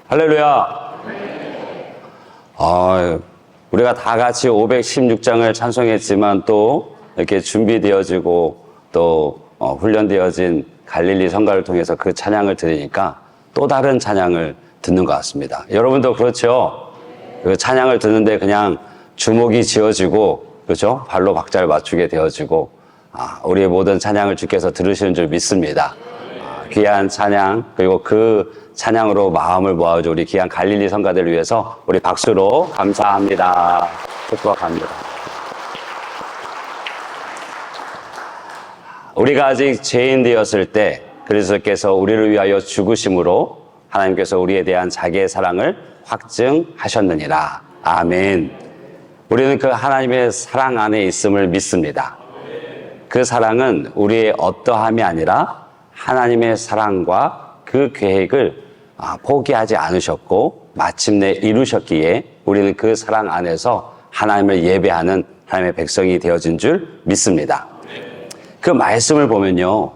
할렐루야. 우리가 다 같이 516장을 찬송했지만 또 이렇게 준비되어지고 또 훈련되어진 갈릴리 성가를 통해서 그 찬양을 들으니까 또 다른 찬양을 듣는 것 같습니다. 여러분도 그렇죠? 그 찬양을 듣는데 그냥 주목이 지어지고, 그렇죠? 발로 박자를 맞추게 되어지고, 우리의 모든 찬양을 주께서 들으시는 줄 믿습니다. 귀한 찬양, 그리고 그 찬양으로 마음을 모아줘 우리 귀한 갈릴리 성가들을 위해서 우리 박수로 감사합니다. 축복합니다. 우리가 아직 죄인 되었을 때 그리스도께서 우리를 위하여 죽으심으로 하나님께서 우리에 대한 자기의 사랑을 확증하셨느니라. 아멘. 우리는 그 하나님의 사랑 안에 있음을 믿습니다. 그 사랑은 우리의 어떠함이 아니라 하나님의 사랑과 그 계획을 포기하지 않으셨고 마침내 이루셨기에 우리는 그 사랑 안에서 하나님을 예배하는 하나님의 백성이 되어진 줄 믿습니다. 그 말씀을 보면요,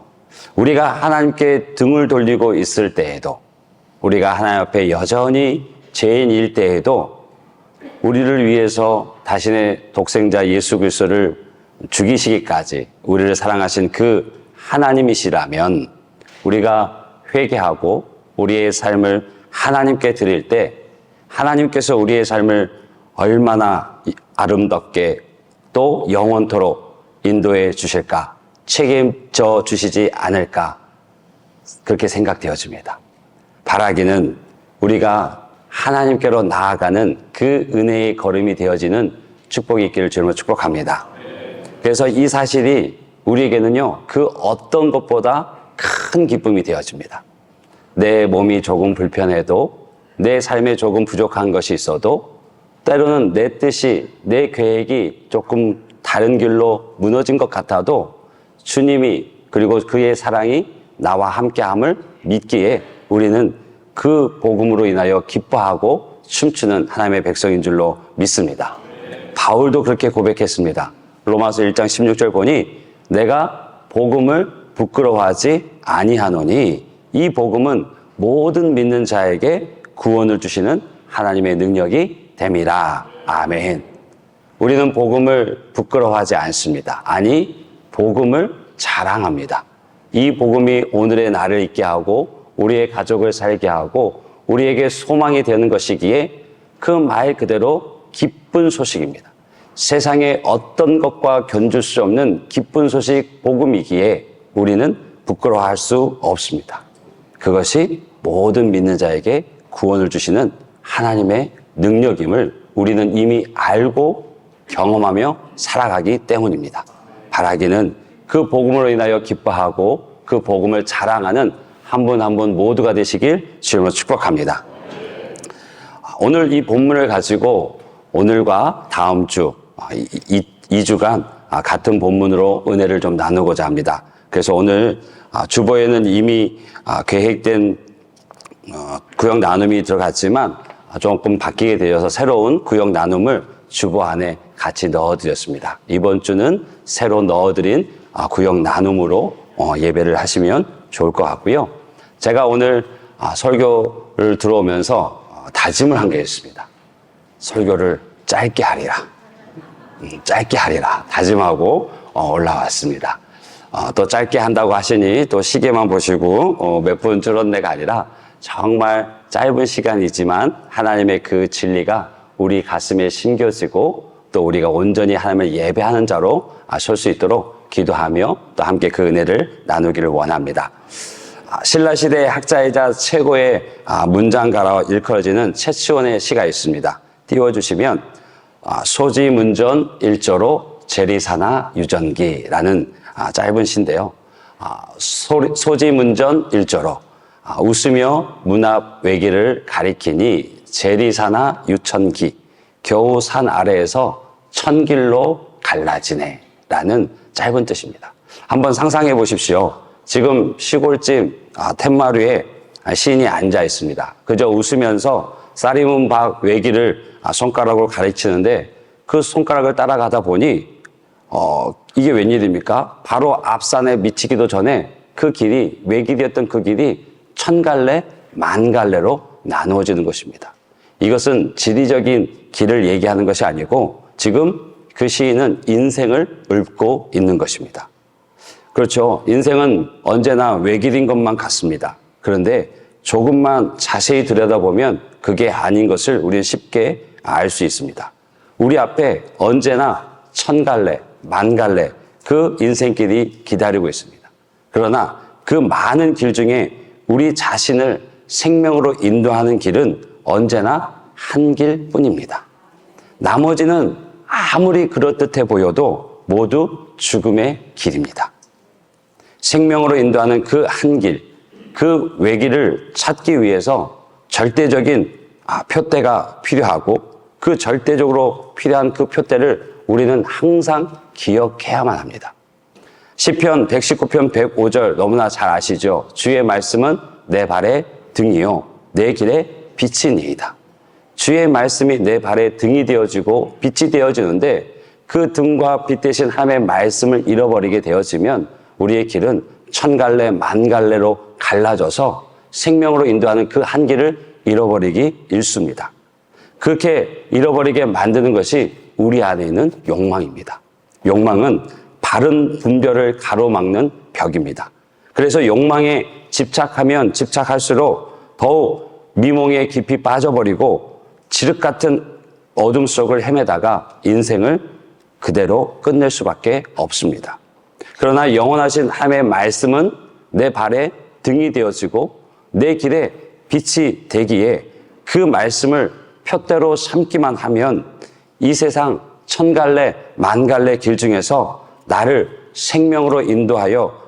우리가 하나님께 등을 돌리고 있을 때에도, 우리가 하나님 앞에 여전히 죄인일 때에도 우리를 위해서 자신의 독생자 예수 그리스도를 죽이시기까지 우리를 사랑하신 그 하나님이시라면 우리가 회개하고 우리의 삶을 하나님께 드릴 때 하나님께서 우리의 삶을 얼마나 아름답게 또 영원토록 인도해 주실까, 책임져 주시지 않을까, 그렇게 생각되어집니다. 바라기는 우리가 하나님께로 나아가는 그 은혜의 걸음이 되어지는 축복이 있기를 주님으로 축복합니다. 그래서 이 사실이 우리에게는요, 그 어떤 것보다 큰 기쁨이 되어집니다. 내 몸이 조금 불편해도, 내 삶에 조금 부족한 것이 있어도, 때로는 내 뜻이, 내 계획이 조금 다른 길로 무너진 것 같아도 주님이, 그리고 그의 사랑이 나와 함께함을 믿기에 우리는 그 복음으로 인하여 기뻐하고 춤추는 하나님의 백성인 줄로 믿습니다. 바울도 그렇게 고백했습니다. 로마서 1장 16절 보니 내가 복음을 부끄러워하지 아니하노니 이 복음은 모든 믿는 자에게 구원을 주시는 하나님의 능력이 됨이라. 아멘. 우리는 복음을 부끄러워하지 않습니다. 아니, 복음을 자랑합니다. 이 복음이 오늘의 나를 있게 하고 우리의 가족을 살게 하고 우리에게 소망이 되는 것이기에 그 말 그대로 기쁜 소식입니다. 세상의 어떤 것과 견줄 수 없는 기쁜 소식 복음이기에 우리는 부끄러워할 수 없습니다. 그것이 모든 믿는 자에게 구원을 주시는 하나님의 능력임을 우리는 이미 알고 경험하며 살아가기 때문입니다. 바라기는 그 복음으로 인하여 기뻐하고 그 복음을 자랑하는 한 분 한 분 모두가 되시길 주님으로 축복합니다. 오늘 이 본문을 가지고 오늘과 다음 주 2주간 같은 본문으로 은혜를 좀 나누고자 합니다. 그래서 오늘 주보에는 이미 계획된 구역 나눔이 들어갔지만 조금 바뀌게 되어서 새로운 구역 나눔을 주보 안에 같이 넣어드렸습니다. 이번 주는 새로 넣어드린 구역 나눔으로 예배를 하시면 좋을 것 같고요. 제가 오늘 설교를 들어오면서 다짐을 한 게 있습니다. 설교를 짧게 하리라. 짧게 하리라. 다짐하고 올라왔습니다. 또 짧게 한다고 하시니 또 시계만 보시고 몇 분 줄었네가 아니라 정말 짧은 시간이지만 하나님의 그 진리가 우리 가슴에 심겨지고 또 우리가 온전히 하나님을 예배하는 자로 설 수 있도록 기도하며 또 함께 그 은혜를 나누기를 원합니다. 신라시대 학자이자 최고의 문장가로 일컬어지는 최치원의 시가 있습니다. 띄워주시면 소지문전 일조로 제리사나 유전기라는 짧은 시인데요. 소지문전 일조로 웃으며 문 앞 외기를 가리키니 제리사나 유천기 겨우 산 아래에서 천길로 갈라지네 라는 짧은 뜻입니다. 한번 상상해 보십시오. 지금 시골집 툇마루에 시인이 앉아 있습니다. 그저 웃으면서 쌀이문 밖 외기를 손가락으로 가르치는데 그 손가락을 따라가다 보니 이게 웬일입니까? 바로 앞산에 미치기도 전에 그 길이, 외길이었던 그 길이 1000갈래, 10,000갈래로 나누어지는 것입니다. 이것은 지리적인 길을 얘기하는 것이 아니고 지금 그 시인은 인생을 읊고 있는 것입니다. 그렇죠. 인생은 언제나 외길인 것만 같습니다. 그런데 조금만 자세히 들여다보면 그게 아닌 것을 우리는 쉽게 알 수 있습니다. 우리 앞에 언제나 1000갈래, 10,000갈래 그 인생길이 기다리고 있습니다. 그러나 그 많은 길 중에 우리 자신을 생명으로 인도하는 길은 언제나 한 길뿐입니다. 나머지는 아무리 그럴듯해 보여도 모두 죽음의 길입니다. 생명으로 인도하는 그 한 길, 그 외길을 찾기 위해서 절대적인 표대가 필요하고 그 절대적으로 필요한 그 표대를 우리는 항상 기억해야만 합니다. 시편 119편 105절 너무나 잘 아시죠? 주의 말씀은 내 발의 등이요 내 길의 빛이니이다. 주의 말씀이 내 발의 등이 되어지고 빛이 되어지는데 그 등과 빛 대신 하나님의 말씀을 잃어버리게 되어지면 우리의 길은 1000갈래, 10,000갈래로 갈라져서 생명으로 인도하는 그 한 길을 잃어버리기 일쑤입니다. 그렇게 잃어버리게 만드는 것이 우리 안에 있는 욕망입니다. 욕망은 바른 분별을 가로막는 벽입니다. 그래서 욕망에 집착하면 집착할수록 더욱 미몽에 깊이 빠져버리고 지륵 같은 어둠 속을 헤매다가 인생을 그대로 끝낼 수밖에 없습니다. 그러나 영원하신 하나님의 말씀은 내 발의 등이 되어지고 내 길에 빛이 되기에 그 말씀을 표대로 삼기만 하면 이 세상 1000갈래, 10,000갈래 길 중에서 나를 생명으로 인도하여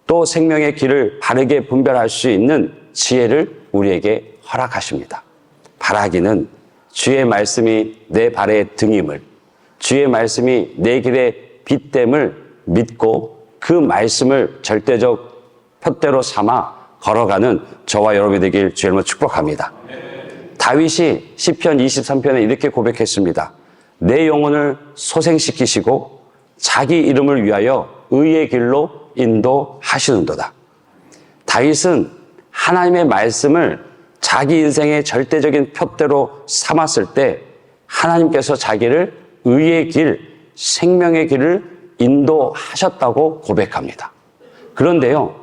또 생명의 길을 바르게 분별할 수 있는 지혜를 우리에게 허락하십니다. 바라기는 주의 말씀이 내 발의 등임을, 주의 말씀이 내 길의 빛됨을 믿고 그 말씀을 절대적 표대로 삼아 걸어가는 저와 여러분이 되길 주의 이름으로 축복합니다. 다윗이 시편 23편에 이렇게 고백했습니다. 내 영혼을 소생시키시고 자기 이름을 위하여 의의 길로 인도하시는도다. 다윗은 하나님의 말씀을 자기 인생의 절대적인 표대로 삼았을 때 하나님께서 자기를 의의 길, 생명의 길을 인도하셨다고 고백합니다. 그런데요,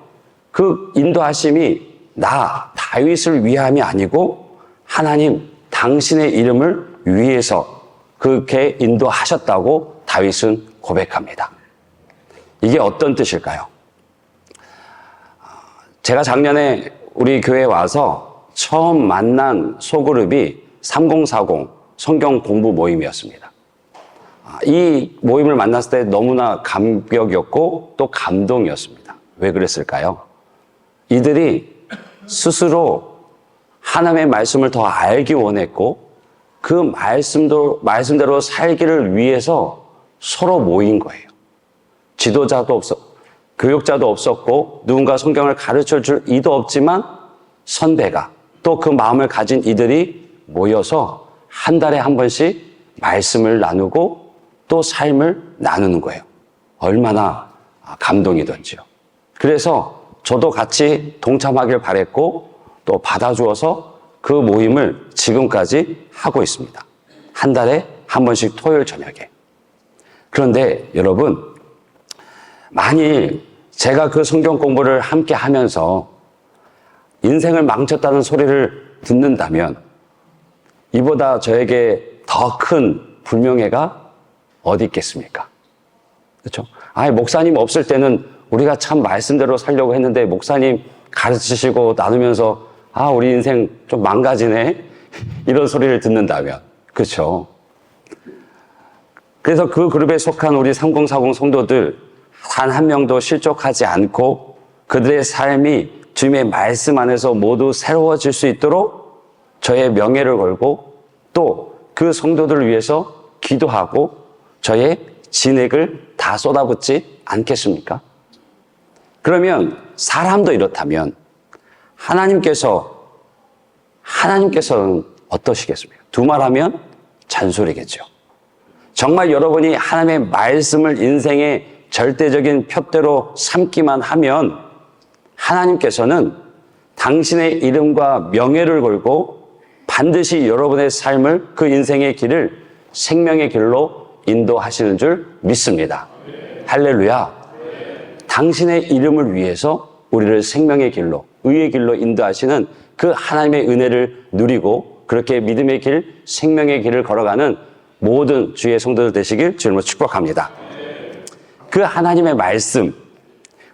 그 인도하심이 나 다윗을 위함이 아니고 하나님 당신의 이름을 위해서 그렇게 인도하셨다고 다윗은 고백합니다. 이게 어떤 뜻일까요? 제가 작년에 우리 교회에 와서 처음 만난 소그룹이 3040 성경 공부 모임이었습니다. 이 모임을 만났을 때 너무나 감격이었고 또 감동이었습니다. 왜 그랬을까요? 이들이 스스로 하나님의 말씀을 더 알기 원했고 그 말씀대로 살기를 위해서 서로 모인 거예요. 지도자도 교육자도 없었고 누군가 성경을 가르쳐 줄 이도 없지만 선배가 또 그 마음을 가진 이들이 모여서 한 달에 한 번씩 말씀을 나누고 또 삶을 나누는 거예요. 얼마나 감동이던지요. 그래서 저도 같이 동참하길 바랬고 또 받아주어서 그 모임을 지금까지 하고 있습니다. 한 달에 한 번씩 토요일 저녁에. 그런데 여러분, 만일 제가 그 성경 공부를 함께 하면서 인생을 망쳤다는 소리를 듣는다면 이보다 저에게 더 큰 불명예가 어디 있겠습니까? 그렇죠? 목사님 없을 때는 우리가 참 말씀대로 살려고 했는데 목사님 가르치시고 나누면서 우리 인생 좀 망가지네 이런 소리를 듣는다면 그렇죠? 그래서 그 그룹에 속한 우리 3040 성도들 단 한 명도 실족하지 않고 그들의 삶이 주님의 말씀 안에서 모두 새로워질 수 있도록 저의 명예를 걸고 또 그 성도들을 위해서 기도하고 저의 진액을 다 쏟아붓지 않겠습니까? 그러면 사람도 이렇다면 하나님께서는 어떠시겠습니까? 두말하면 잔소리겠죠. 정말 여러분이 하나님의 말씀을 인생의 절대적인 표대로 삼기만 하면 하나님께서는 당신의 이름과 명예를 걸고 반드시 여러분의 삶을, 그 인생의 길을 생명의 길로 인도하시는 줄 믿습니다. 할렐루야. 당신의 이름을 위해서 우리를 생명의 길로, 의의 길로 인도하시는 그 하나님의 은혜를 누리고 그렇게 믿음의 길, 생명의 길을 걸어가는 모든 주의 성도들 되시길 주님으로 축복합니다. 그 하나님의 말씀,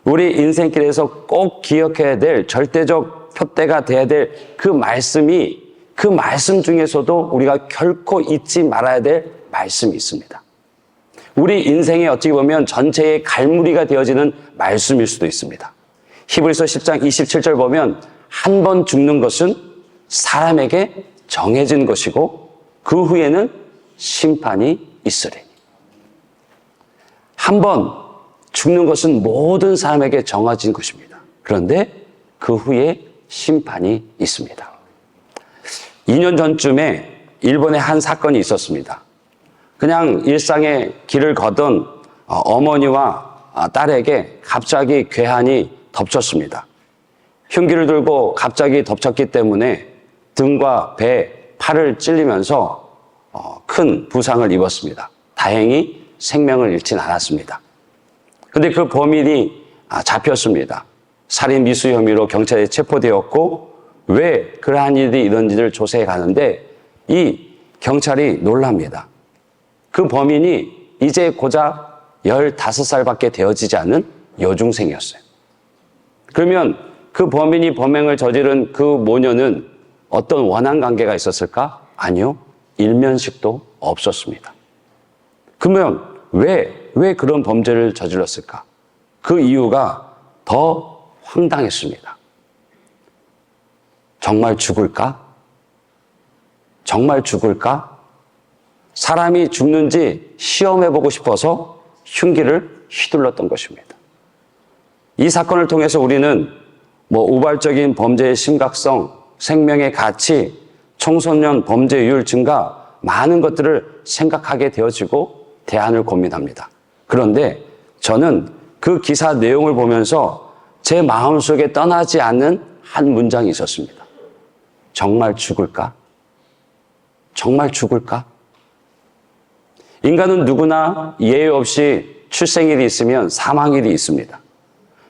우리 인생길에서 꼭 기억해야 될 절대적 표대가 돼야 될 그 말씀이, 그 말씀 중에서도 우리가 결코 잊지 말아야 될 말씀이 있습니다. 우리 인생에 어찌 보면 전체의 갈무리가 되어지는 말씀일 수도 있습니다. 히브리서 10장 27절 보면 한 번 죽는 것은 사람에게 정해진 것이고 그 후에는 심판이 있으리니. 한 번 죽는 것은 모든 사람에게 정해진 것입니다. 그런데 그 후에 심판이 있습니다. 2년 전쯤에 일본에 한 사건이 있었습니다. 그냥 일상의 길을 걷던 어머니와 딸에게 갑자기 괴한이 덮쳤습니다. 흉기를 들고 갑자기 덮쳤기 때문에 등과 배, 팔을 찔리면서 큰 부상을 입었습니다. 다행히 생명을 잃진 않았습니다. 그런데 그 범인이 잡혔습니다. 살인 미수 혐의로 경찰에 체포되었고, 왜 그러한 일이 이런지를 조사해 가는데 이 경찰이 놀랍니다. 그 범인이 이제 고작 15살밖에 되어지지 않은 여중생이었어요. 그러면 그 범인이 범행을 저지른 그 모녀는 어떤 원한 관계가 있었을까? 아니요. 일면식도 없었습니다. 그러면 왜 그런 범죄를 저질렀을까? 그 이유가 더 황당했습니다. 정말 죽을까? 정말 죽을까? 사람이 죽는지 시험해보고 싶어서 흉기를 휘둘렀던 것입니다. 이 사건을 통해서 우리는 우발적인 범죄의 심각성, 생명의 가치, 청소년 범죄율 증가, 많은 것들을 생각하게 되어지고 대안을 고민합니다. 그런데 저는 그 기사 내용을 보면서 제 마음속에 떠나지 않는 한 문장이 있었습니다. 정말 죽을까? 정말 죽을까? 인간은 누구나 예외 없이 출생일이 있으면 사망일이 있습니다.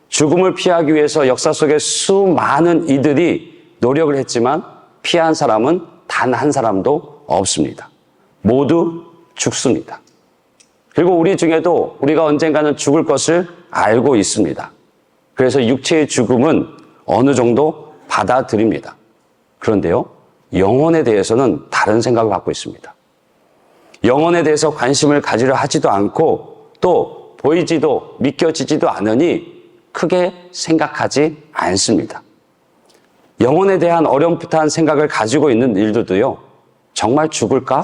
죽음을 피하기 위해서 역사 속에 수많은 이들이 노력을 했지만 피한 사람은 단 한 사람도 없습니다. 모두 죽습니다. 그리고 우리 중에도 우리가 언젠가는 죽을 것을 알고 있습니다. 그래서 육체의 죽음은 어느 정도 받아들입니다. 그런데요, 영혼에 대해서는 다른 생각을 갖고 있습니다. 영혼에 대해서 관심을 가지려 하지도 않고 또 보이지도 믿겨지지도 않으니 크게 생각하지 않습니다. 영혼에 대한 어렴풋한 생각을 가지고 있는 일들도요, 정말 죽을까?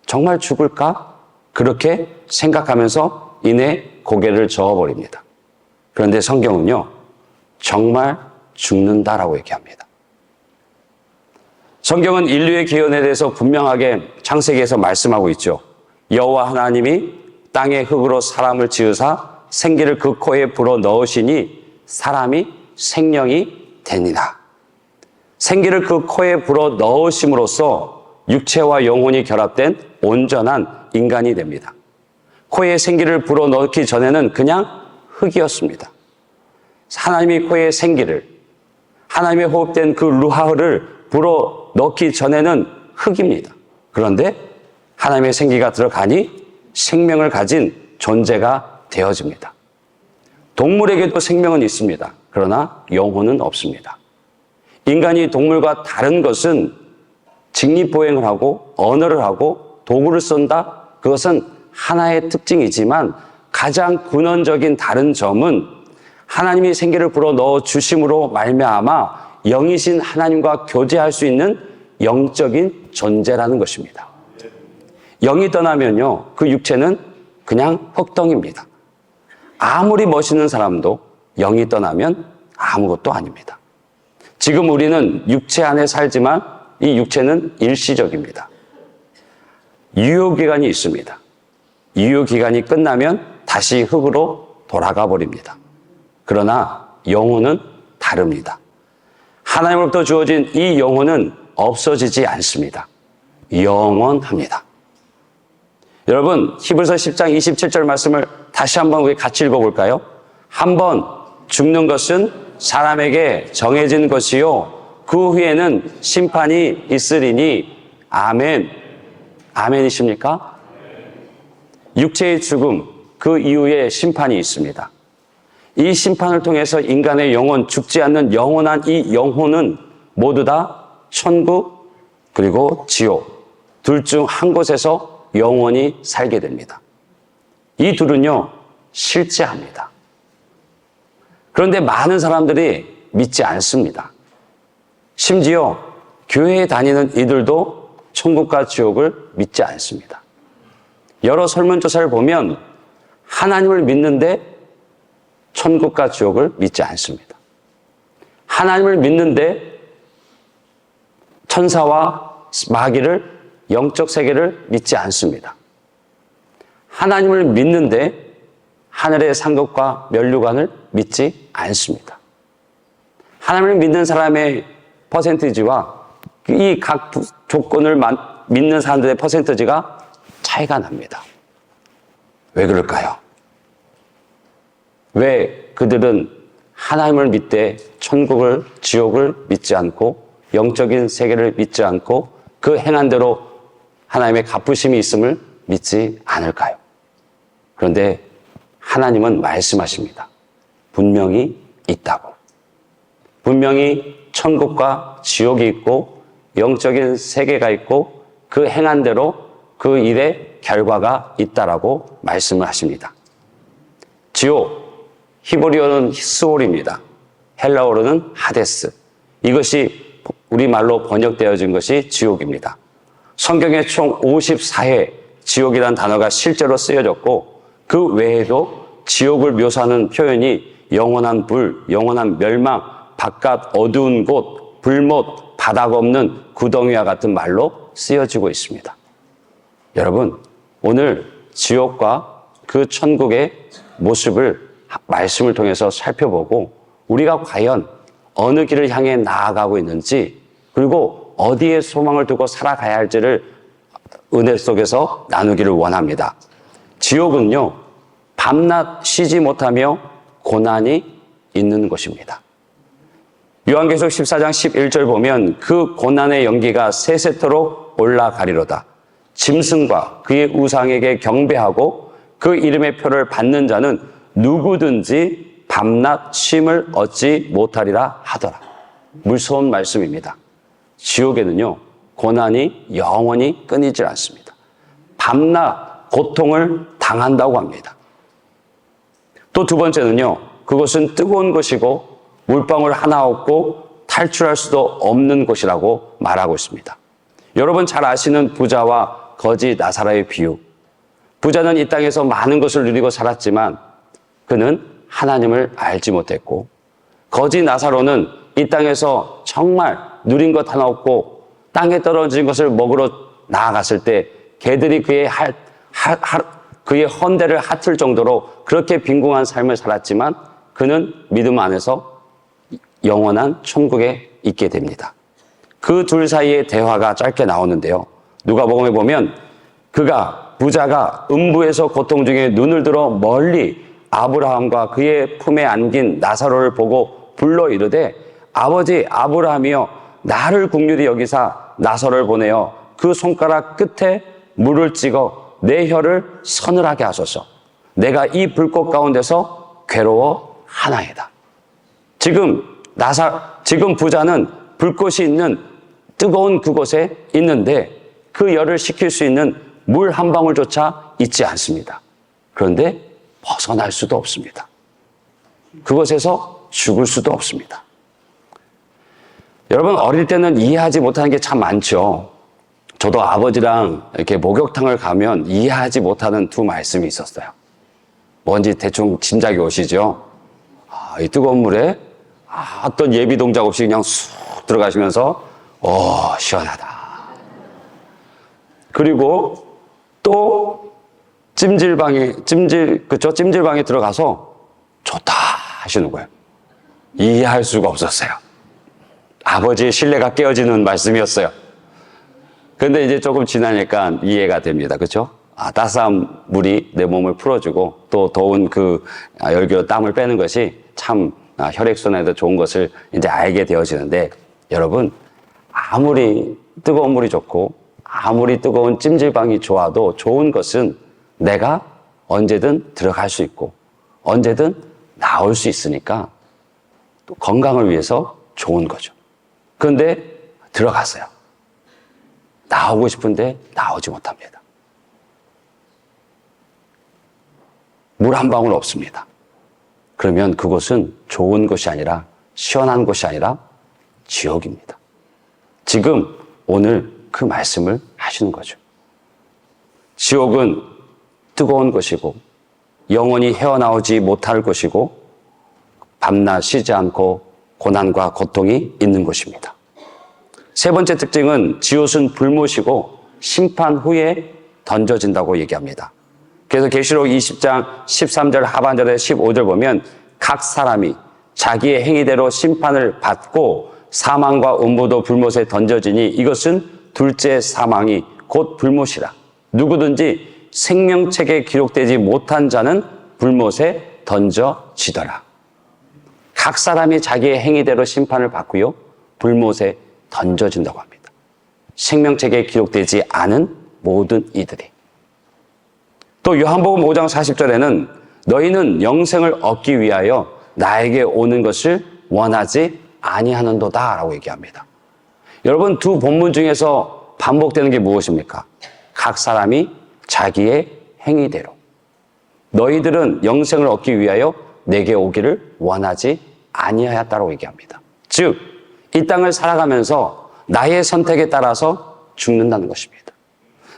정말 죽을까? 그렇게 생각하면서 이내 고개를 저어버립니다. 그런데 성경은요, 정말 죽는다라고 얘기합니다. 성경은 인류의 기원에 대해서 분명하게 창세기에서 말씀하고 있죠. 여호와 하나님이 땅의 흙으로 사람을 지으사 생기를 그 코에 불어 넣으시니 사람이 생명이 되니라. 생기를 그 코에 불어 넣으심으로써 육체와 영혼이 결합된 온전한 인간이 됩니다. 코에 생기를 불어 넣기 전에는 그냥 흙이었습니다. 하나님이 코에 생기를, 하나님의 호흡된 그 루하를 불어 넣기 전에는 흙입니다. 그런데 하나님의 생기가 들어가니 생명을 가진 존재가 되어집니다. 동물에게도 생명은 있습니다. 그러나 영혼은 없습니다. 인간이 동물과 다른 것은 직립보행을 하고 언어를 하고 도구를 쓴다. 그것은 하나의 특징이지만 가장 근원적인 다른 점은 하나님이 생기를 불어 넣어 주심으로 말미암아 영이신 하나님과 교제할 수 있는 영적인 존재라는 것입니다. 영이 떠나면요, 그 육체는 그냥 흙덩입니다. 아무리 멋있는 사람도 영이 떠나면 아무것도 아닙니다. 지금 우리는 육체 안에 살지만 이 육체는 일시적입니다. 유효기간이 있습니다. 유효기간이 끝나면 다시 흙으로 돌아가 버립니다. 그러나 영혼은 다릅니다. 하나님으로부터 주어진 이 영혼은 없어지지 않습니다. 영원합니다. 여러분, 히브리서 10장 27절 말씀을 다시 한번 우리 같이 읽어볼까요? 한번 죽는 것은 사람에게 정해진 것이요 그 후에는 심판이 있으리니 아멘. 아멘이십니까? 육체의 죽음, 그 이후에 심판이 있습니다. 이 심판을 통해서 인간의 영혼, 죽지 않는 영원한 이 영혼은 모두 다 천국 그리고 지옥 둘 중 한 곳에서 영원히 살게 됩니다. 이 둘은요, 실제합니다. 그런데 많은 사람들이 믿지 않습니다. 심지어 교회에 다니는 이들도 천국과 지옥을 믿지 않습니다. 여러 설문조사를 보면 하나님을 믿는데 천국과 지옥을 믿지 않습니다. 하나님을 믿는데 천사와 마귀를, 영적 세계를 믿지 않습니다. 하나님을 믿는데 하늘의 상급과 면류관을 믿지 않습니다. 하나님을 믿는 사람의 퍼센티지와 이 각 조건을 믿는 사람들의 퍼센티지가 차이가 납니다. 왜 그럴까요? 왜 그들은 하나님을 믿되 천국을, 지옥을 믿지 않고 영적인 세계를 믿지 않고 그 행한 대로 하나님의 갚으심이 있음을 믿지 않을까요? 그런데 하나님은 말씀하십니다. 분명히 있다고. 분명히 천국과 지옥이 있고 영적인 세계가 있고 그 행한 대로 그 일의 결과가 있다라고 말씀을 하십니다. 지옥, 히브리어는 스올입니다. 헬라어로는 하데스. 이것이 우리말로 번역되어진 것이 지옥입니다. 성경에 총 54회 지옥이라는 단어가 실제로 쓰여졌고 그 외에도 지옥을 묘사하는 표현이 영원한 불, 영원한 멸망, 바깥 어두운 곳, 불못, 바닥 없는 구덩이와 같은 말로 쓰여지고 있습니다. 여러분, 오늘 지옥과 그 천국의 모습을 말씀을 통해서 살펴보고 우리가 과연 어느 길을 향해 나아가고 있는지 그리고 어디에 소망을 두고 살아가야 할지를 은혜 속에서 나누기를 원합니다. 지옥은요, 밤낮 쉬지 못하며 고난이 있는 곳입니다. 요한계시록 14장 11절 보면 그 고난의 연기가 세세토록 올라가리로다. 짐승과 그의 우상에게 경배하고 그 이름의 표를 받는 자는 누구든지 밤낮 쉼을 얻지 못하리라 하더라. 무서운 말씀입니다. 지옥에는요, 고난이 영원히 끊이질 않습니다. 밤낮 고통을 당한다고 합니다. 또 두 번째는요, 그것은 뜨거운 곳이고 물방울 하나 없고 탈출할 수도 없는 곳이라고 말하고 있습니다. 여러분 잘 아시는 부자와 거지 나사로의 비유. 부자는 이 땅에서 많은 것을 누리고 살았지만 그는 하나님을 알지 못했고 거지 나사로는 이 땅에서 정말 누린 것 하나 없고 땅에 떨어진 것을 먹으러 나아갔을 때 개들이 그의 헌대를 핥을 정도로 그렇게 빈궁한 삶을 살았지만 그는 믿음 안에서 영원한 천국에 있게 됩니다. 그 둘 사이의 대화가 짧게 나오는데요. 누가복음에 보면 부자가 음부에서 고통 중에 눈을 들어 멀리 아브라함과 그의 품에 안긴 나사로를 보고 불러 이르되 아버지 아브라함이여 나를 긍휼히 여기사 나사로를 보내어 그 손가락 끝에 물을 찍어 내 혀를 서늘하게 하소서. 내가 이 불꽃 가운데서 괴로워하나이다. 지금 부자는 불꽃이 있는 뜨거운 그곳에 있는데 그 열을 식힐 수 있는 물 한 방울조차 있지 않습니다. 그런데 벗어날 수도 없습니다. 그곳에서 죽을 수도 없습니다. 여러분, 어릴 때는 이해하지 못하는 게 참 많죠. 저도 아버지랑 이렇게 목욕탕을 가면 이해하지 못하는 두 말씀이 있었어요. 뭔지 대충 짐작이 오시죠? 이 뜨거운 물에 어떤 예비 동작 없이 그냥 쑥 들어가시면서 시원하다. 그리고 또 찜질방에 들어가서 좋다 하시는 거예요. 이해할 수가 없었어요. 아버지의 신뢰가 깨어지는 말씀이었어요. 근데 이제 조금 지나니까 이해가 됩니다. 그렇죠? 따스한 물이 내 몸을 풀어주고 또 더운 그 열기로 땀을 빼는 것이 참 혈액순환에도 좋은 것을 이제 알게 되어지는데, 여러분, 아무리 뜨거운 물이 좋고 아무리 뜨거운 찜질방이 좋아도 좋은 것은 내가 언제든 들어갈 수 있고 언제든 나올 수 있으니까 또 건강을 위해서 좋은 거죠. 그런데 들어갔어요. 나오고 싶은데 나오지 못합니다. 물 한 방울 없습니다. 그러면 그곳은 좋은 곳이 아니라, 시원한 곳이 아니라 지옥입니다. 지금 오늘 그 말씀을 하시는 거죠. 지옥은 뜨거운 곳이고 영원히 헤어나오지 못할 곳이고 밤낮 쉬지 않고 고난과 고통이 있는 곳입니다. 세 번째 특징은 지옥은 불못이고 심판 후에 던져진다고 얘기합니다. 그래서 계시록 20장 13절 하반절에 15절 보면 각 사람이 자기의 행위대로 심판을 받고 사망과 음부도 불못에 던져지니 이것은 둘째 사망이 곧 불못이라. 누구든지 생명책에 기록되지 못한 자는 불못에 던져지더라. 각 사람이 자기의 행위대로 심판을 받고요, 불못에 던져진다고 합니다. 생명책에 기록되지 않은 모든 이들이. 또 요한복음 5장 40절에는 너희는 영생을 얻기 위하여 나에게 오는 것을 원하지 아니하는도다 라고 얘기합니다. 여러분, 두 본문 중에서 반복되는 게 무엇입니까? 각 사람이 자기의 행위대로. 너희들은 영생을 얻기 위하여 내게 오기를 원하지 아니하였다라고 얘기합니다. 즉, 이 땅을 살아가면서 나의 선택에 따라서 죽는다는 것입니다.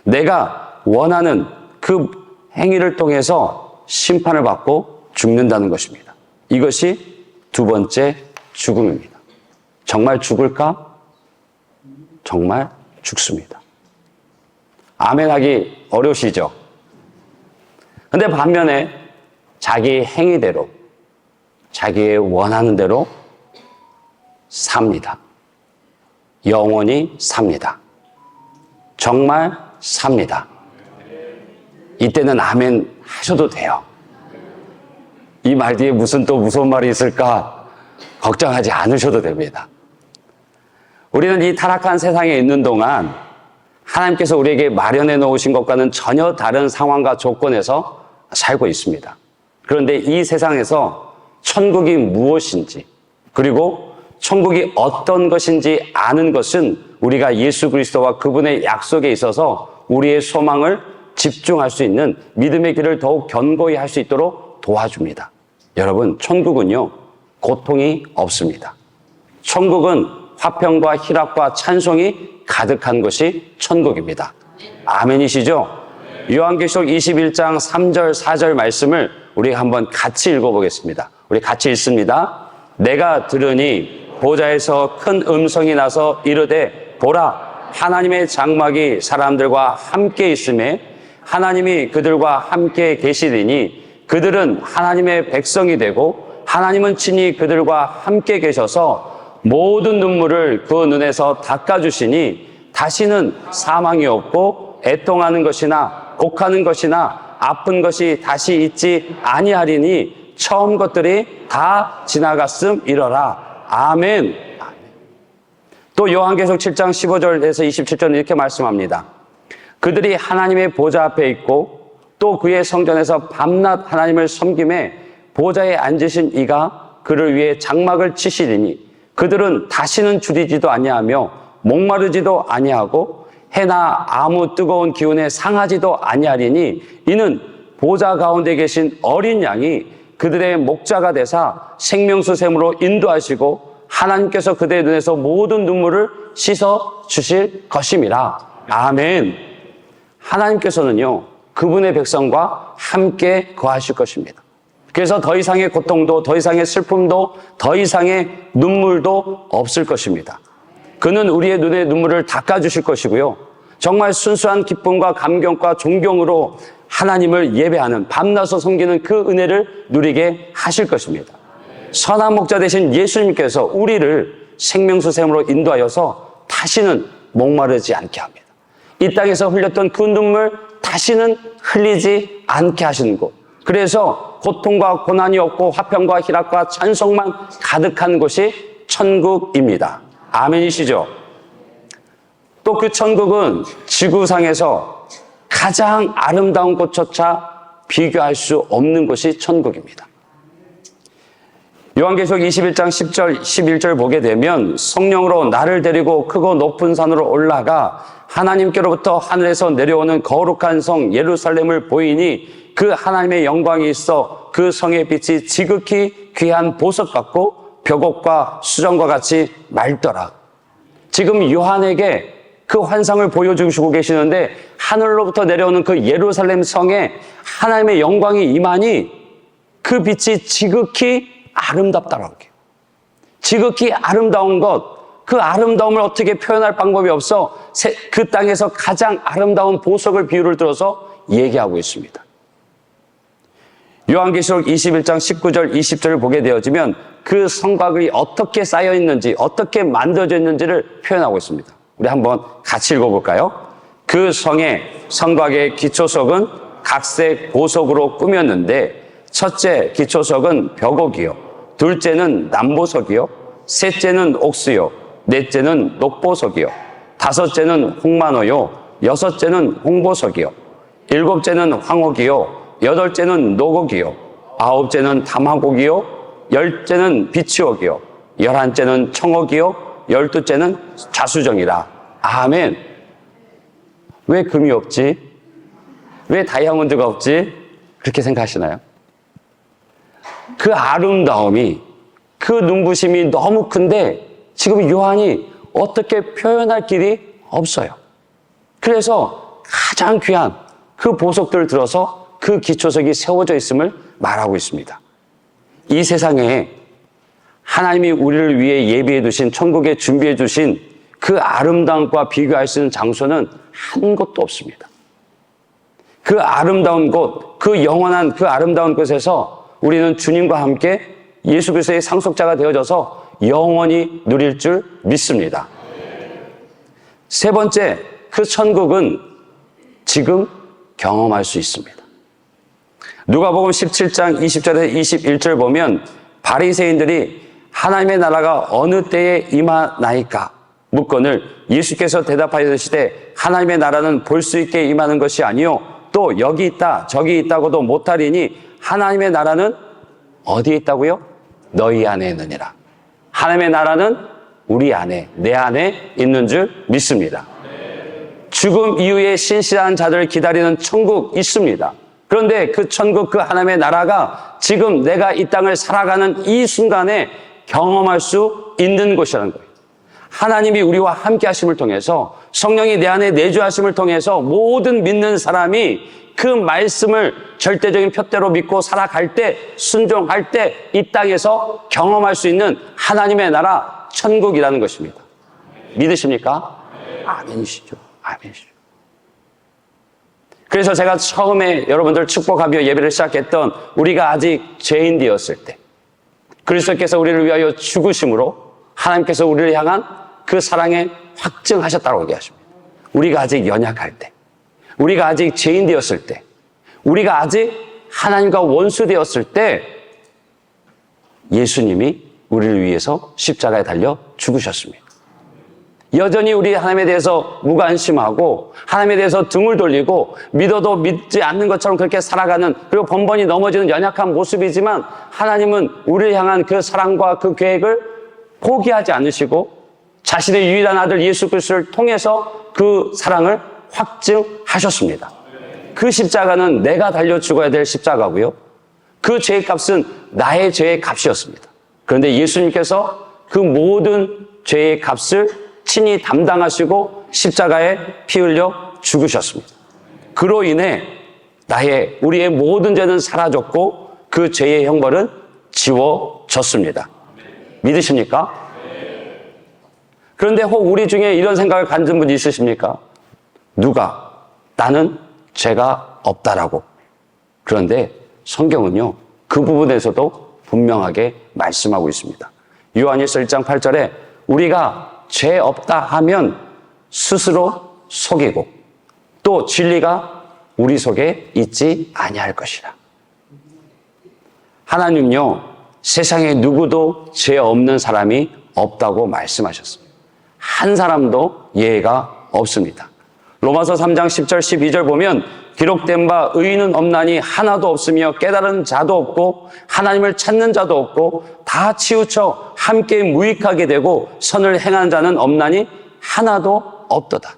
내가 원하는 그 행위를 통해서 심판을 받고 죽는다는 것입니다. 이것이 두 번째 죽음입니다. 정말 죽을까? 정말 죽습니다. 아멘 하기 어려우시죠? 근데 반면에 자기 행위대로, 자기의 원하는 대로 삽니다. 영원히 삽니다. 정말 삽니다. 이때는 아멘 하셔도 돼요. 이 말 뒤에 무슨 또 무서운 말이 있을까 걱정하지 않으셔도 됩니다. 우리는 이 타락한 세상에 있는 동안 하나님께서 우리에게 마련해 놓으신 것과는 전혀 다른 상황과 조건에서 살고 있습니다. 그런데 이 세상에서 천국이 무엇인지, 그리고 천국이 어떤 것인지 아는 것은 우리가 예수 그리스도와 그분의 약속에 있어서 우리의 소망을 집중할 수 있는 믿음의 길을 더욱 견고히 할 수 있도록 도와줍니다. 여러분, 천국은요, 고통이 없습니다. 천국은 화평과 희락과 찬송이 가득한 것이 천국입니다. 아멘이시죠? 요한계시록 21장 3절 4절 말씀을 우리 한번 같이 읽어보겠습니다. 우리 같이 읽습니다. 내가 들으니 보좌에서 큰 음성이 나서 이르되 보라, 하나님의 장막이 사람들과 함께 있음에 하나님이 그들과 함께 계시리니 그들은 하나님의 백성이 되고 하나님은 친히 그들과 함께 계셔서 모든 눈물을 그 눈에서 닦아주시니 다시는 사망이 없고 애통하는 것이나 곡하는 것이나 아픈 것이 다시 있지 아니하리니 처음 것들이 다 지나갔음이러라. 아멘. 또 요한계시록 7장 15절에서 27절은 이렇게 말씀합니다. 그들이 하나님의 보좌 앞에 있고 또 그의 성전에서 밤낮 하나님을 섬김에 보좌에 앉으신 이가 그를 위해 장막을 치시리니 그들은 다시는 줄이지도 아니하며 목마르지도 아니하고 해나 아무 뜨거운 기운에 상하지도 아니하리니 이는 보좌 가운데 계신 어린 양이 그들의 목자가 되사 생명수 샘으로 인도하시고 하나님께서 그들의 눈에서 모든 눈물을 씻어 주실 것임이라. 아멘. 하나님께서는요, 그분의 백성과 함께 거하실 것입니다. 그래서 더 이상의 고통도, 더 이상의 슬픔도, 더 이상의 눈물도 없을 것입니다. 그는 우리의 눈의 눈물을 닦아주실 것이고요. 정말 순수한 기쁨과 감격과 존경으로 하나님을 예배하는, 밤낮으로 섬기는 그 은혜를 누리게 하실 것입니다. 선한 목자 되신 예수님께서 우리를 생명수 샘으로 인도하여서 다시는 목마르지 않게 합니다. 이 땅에서 흘렸던 그 눈물 다시는 흘리지 않게 하시는 곳. 그래서 고통과 고난이 없고 화평과 희락과 찬송만 가득한 곳이 천국입니다. 아멘이시죠? 또 그 천국은 지구상에서 가장 아름다운 곳조차 비교할 수 없는 곳이 천국입니다. 요한계시록 21장 10절, 11절 보게 되면 성령으로 나를 데리고 크고 높은 산으로 올라가 하나님께로부터 하늘에서 내려오는 거룩한 성 예루살렘을 보이니 그 하나님의 영광이 있어 그 성의 빛이 지극히 귀한 보석 같고 벽옥과 수정과 같이 맑더라. 지금 요한에게 그 환상을 보여주시고 계시는데 하늘로부터 내려오는 그 예루살렘 성에 하나님의 영광이 임하니 그 빛이 지극히 아름답다라고 해요. 지극히 아름다운 것, 그 아름다움을 어떻게 표현할 방법이 없어 그 땅에서 가장 아름다운 보석을 비유를 들어서 얘기하고 있습니다. 요한계시록 21장 19절, 20절을 보게 되어지면 그 성곽이 어떻게 쌓여 있는지, 어떻게 만들어져 있는지를 표현하고 있습니다. 우리 한번 같이 읽어볼까요? 그 성곽의 기초석은 각색 보석으로 꾸몄는데 첫째 기초석은 벽옥이요, 둘째는 남보석이요, 셋째는 옥수요, 넷째는 녹보석이요, 다섯째는 홍만호요, 여섯째는 홍보석이요, 일곱째는 황옥이요, 여덟째는 노곡이요, 아홉째는 담화곡이요, 열째는 비치옥이요, 열한째는 청옥이요, 열두째는 자수정이라. 아멘. 왜 금이 없지? 왜 다이아몬드가 없지? 그렇게 생각하시나요? 그 아름다움이, 그 눈부심이 너무 큰데 지금 요한이 어떻게 표현할 길이 없어요. 그래서 가장 귀한 그 보석들을 들어서 그 기초석이 세워져 있음을 말하고 있습니다. 이 세상에 하나님이 우리를 위해 예비해 두신, 천국에 준비해 주신 그 아름다움과 비교할 수 있는 장소는 한 곳도 없습니다. 그 아름다운 곳, 그 영원한 그 아름다운 곳에서 우리는 주님과 함께 예수 그리스도의 상속자가 되어져서 영원히 누릴 줄 믿습니다. 세 번째, 그 천국은 지금 경험할 수 있습니다. 누가복음 17장 20절에서 21절 보면 바리새인들이 하나님의 나라가 어느 때에 임하나이까 묻거늘 예수께서 대답하시되 하나님의 나라는 볼 수 있게 임하는 것이 아니요 또 여기 있다 저기 있다고도 못하리니 하나님의 나라는 어디에 있다고요? 너희 안에 있느니라. 하나님의 나라는 우리 안에, 내 안에 있는 줄 믿습니다. 죽음 이후에 신실한 자들을 기다리는 천국 있습니다. 그런데 그 천국, 그 하나님의 나라가 지금 내가 이 땅을 살아가는 이 순간에 경험할 수 있는 곳이라는 거예요. 하나님이 우리와 함께 하심을 통해서, 성령이 내 안에 내주하심을 통해서 모든 믿는 사람이 그 말씀을 절대적인 표대로 믿고 살아갈 때, 순종할 때 이 땅에서 경험할 수 있는 하나님의 나라, 천국이라는 것입니다. 믿으십니까? 아멘이시죠. 아멘이시죠. 그래서 제가 처음에 여러분들 축복하며 예배를 시작했던, 우리가 아직 죄인 되었을 때 그리스도께서 우리를 위하여 죽으심으로 하나님께서 우리를 향한 그 사랑에 확증하셨다고 얘기하십니다. 우리가 아직 연약할 때, 우리가 아직 죄인 되었을 때, 우리가 아직 하나님과 원수 되었을 때 예수님이 우리를 위해서 십자가에 달려 죽으셨습니다. 여전히 우리 하나님에 대해서 무관심하고 하나님에 대해서 등을 돌리고 믿어도 믿지 않는 것처럼 그렇게 살아가는, 그리고 번번이 넘어지는 연약한 모습이지만 하나님은 우리를 향한 그 사랑과 그 계획을 포기하지 않으시고 자신의 유일한 아들 예수 그리스도를 통해서 그 사랑을 확증하셨습니다. 그 십자가는 내가 달려 죽어야 될 십자가고요, 그 죄의 값은 나의 죄의 값이었습니다. 그런데 예수님께서 그 모든 죄의 값을 친히 담당하시고 십자가에 피 흘려 죽으셨습니다. 그로 인해 우리의 모든 죄는 사라졌고 그 죄의 형벌은 지워졌습니다. 믿으십니까? 그런데 혹 우리 중에 이런 생각을 가진 분이 있으십니까? 누가? 나는 죄가 없다라고. 그런데 성경은요, 그 부분에서도 분명하게 말씀하고 있습니다. 요한일서 1장 8절에 우리가 죄 없다 하면 스스로 속이고 또 진리가 우리 속에 있지 아니할 것이라. 하나님은요, 세상에 누구도 죄 없는 사람이 없다고 말씀하셨습니다. 한 사람도 예외가 없습니다. 로마서 3장 10절 12절 보면 기록된 바 의인은 없나니 하나도 없으며 깨달은 자도 없고 하나님을 찾는 자도 없고 다 치우쳐 함께 무익하게 되고 선을 행하는 자는 없나니 하나도 없도다.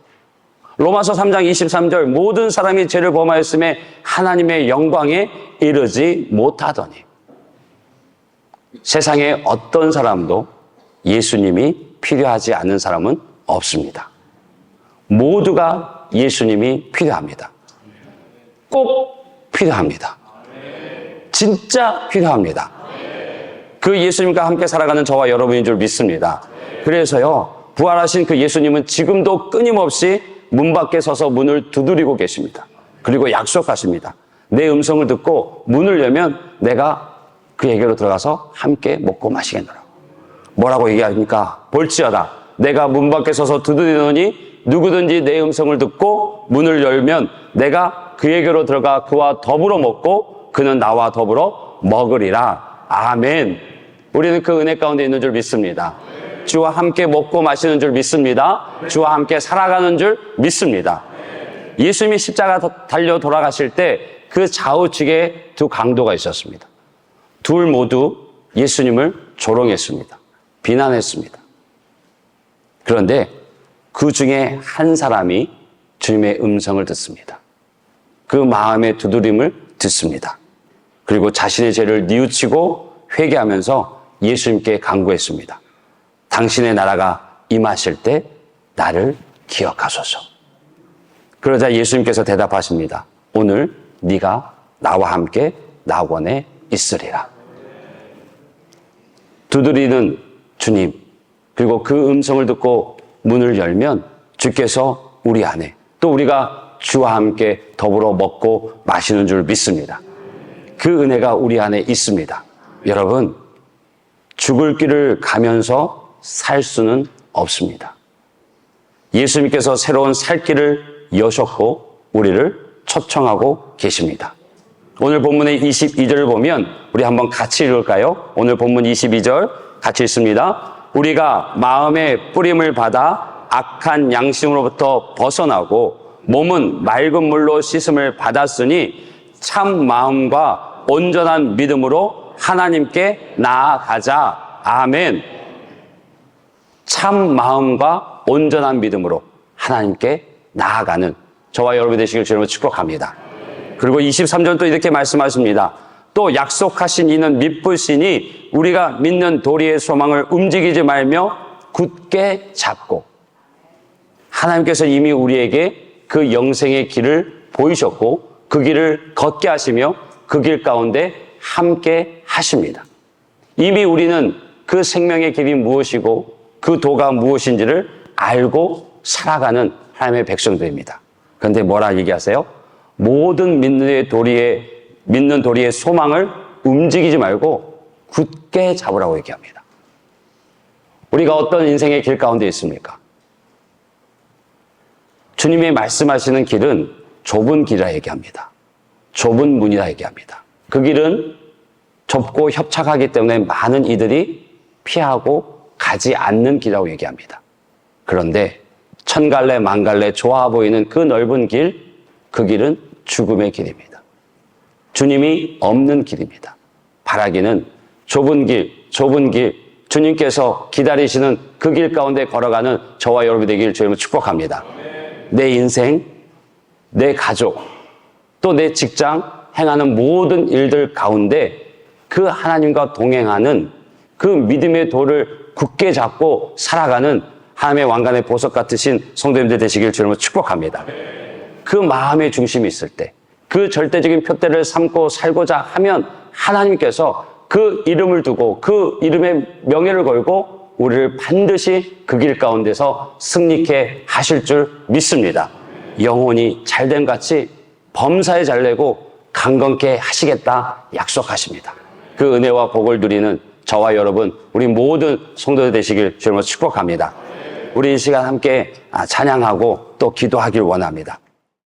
로마서 3장 23절 모든 사람이 죄를 범하였음에 하나님의 영광에 이르지 못하더니. 세상에 어떤 사람도 예수님이 필요하지 않은 사람은 없습니다. 모두가 예수님이 필요합니다. 꼭 필요합니다. 진짜 필요합니다. 그 예수님과 함께 살아가는 저와 여러분인 줄 믿습니다. 그래서요, 부활하신 그 예수님은 지금도 끊임없이 문 밖에 서서 문을 두드리고 계십니다. 그리고 약속하십니다. 내 음성을 듣고 문을 열면 내가 그에게로 들어가서 함께 먹고 마시겠노라. 뭐라고 얘기합니까? 볼지어다 내가 문 밖에 서서 두드리노니 누구든지 내 음성을 듣고 문을 열면 내가 그에게로 들어가 그와 더불어 먹고 그는 나와 더불어 먹으리라. 아멘. 우리는 그 은혜 가운데 있는 줄 믿습니다. 주와 함께 먹고 마시는 줄 믿습니다. 주와 함께 살아가는 줄 믿습니다. 예수님이 십자가 달려 돌아가실 때 그 좌우측에 두 강도가 있었습니다. 둘 모두 예수님을 조롱했습니다. 비난했습니다. 그런데 그 중에 한 사람이 주님의 음성을 듣습니다. 그 마음의 두드림을 듣습니다. 그리고 자신의 죄를 뉘우치고 회개하면서 예수님께 간구했습니다. 당신의 나라가 임하실 때 나를 기억하소서. 그러자 예수님께서 대답하십니다. 오늘 네가 나와 함께 낙원에 있으리라. 두드리는 주님, 그리고 그 음성을 듣고 문을 열면 주께서 우리 안에, 또 우리가 주와 함께 더불어 먹고 마시는 줄 믿습니다. 그 은혜가 우리 안에 있습니다. 여러분, 죽을 길을 가면서 살 수는 없습니다. 예수님께서 새로운 살 길을 여셨고 우리를 초청하고 계십니다. 오늘 본문의 22절을 보면 우리 한번 같이 읽을까요? 오늘 본문 22절 같이 읽습니다. 우리가 마음의 뿌림을 받아 악한 양심으로부터 벗어나고 몸은 맑은 물로 씻음을 받았으니 참 마음과 온전한 믿음으로 하나님께 나아가자. 아멘. 참 마음과 온전한 믿음으로 하나님께 나아가는 저와 여러분이 되시길 주님으로 축복합니다. 그리고 23절 또 이렇게 말씀하십니다. 또 약속하신 이는 믿으시니 우리가 믿는 도리의 소망을 움직이지 말며 굳게 잡고. 하나님께서 이미 우리에게 그 영생의 길을 보이셨고 그 길을 걷게 하시며 그 길 가운데 함께 하십니다. 이미 우리는 그 생명의 길이 무엇이고 그 도가 무엇인지를 알고 살아가는 하나님의 백성들입니다. 그런데 뭐라 얘기하세요? 모든 믿는 도리의 소망을 움직이지 말고 굳게 잡으라고 얘기합니다. 우리가 어떤 인생의 길 가운데 있습니까? 주님이 말씀하시는 길은 좁은 길이라 얘기합니다. 좁은 문이라 얘기합니다. 그 길은 좁고 협착하기 때문에 많은 이들이 피하고 가지 않는 길이라고 얘기합니다. 그런데 천갈래 만갈래 좋아 보이는 그 넓은 길, 그 길은 죽음의 길입니다. 주님이 없는 길입니다. 바라기는 좁은 길, 주님께서 기다리시는 그 길 가운데 걸어가는 저와 여러분이 되기를 주님을 축복합니다. 내 인생, 내 가족, 또 내 직장 행하는 모든 일들 가운데 그 하나님과 동행하는 그 믿음의 도를 굳게 잡고 살아가는 하나님의 왕관의 보석 같으신 성도님들 되시길 주님으로 축복합니다. 그 마음의 중심이 있을 때, 그 절대적인 표대를 삼고 살고자 하면 하나님께서 그 이름을 두고 그 이름의 명예를 걸고 우리를 반드시 그 길 가운데서 승리케 하실 줄 믿습니다. 영혼이 잘됨 같이 범사에 잘되고 강건케 하시겠다 약속하십니다. 그 은혜와 복을 누리는 저와 여러분, 우리 모든 성도들 되시길 주님으로 축복합니다. 우리 이 시간 함께 찬양하고 또 기도하길 원합니다.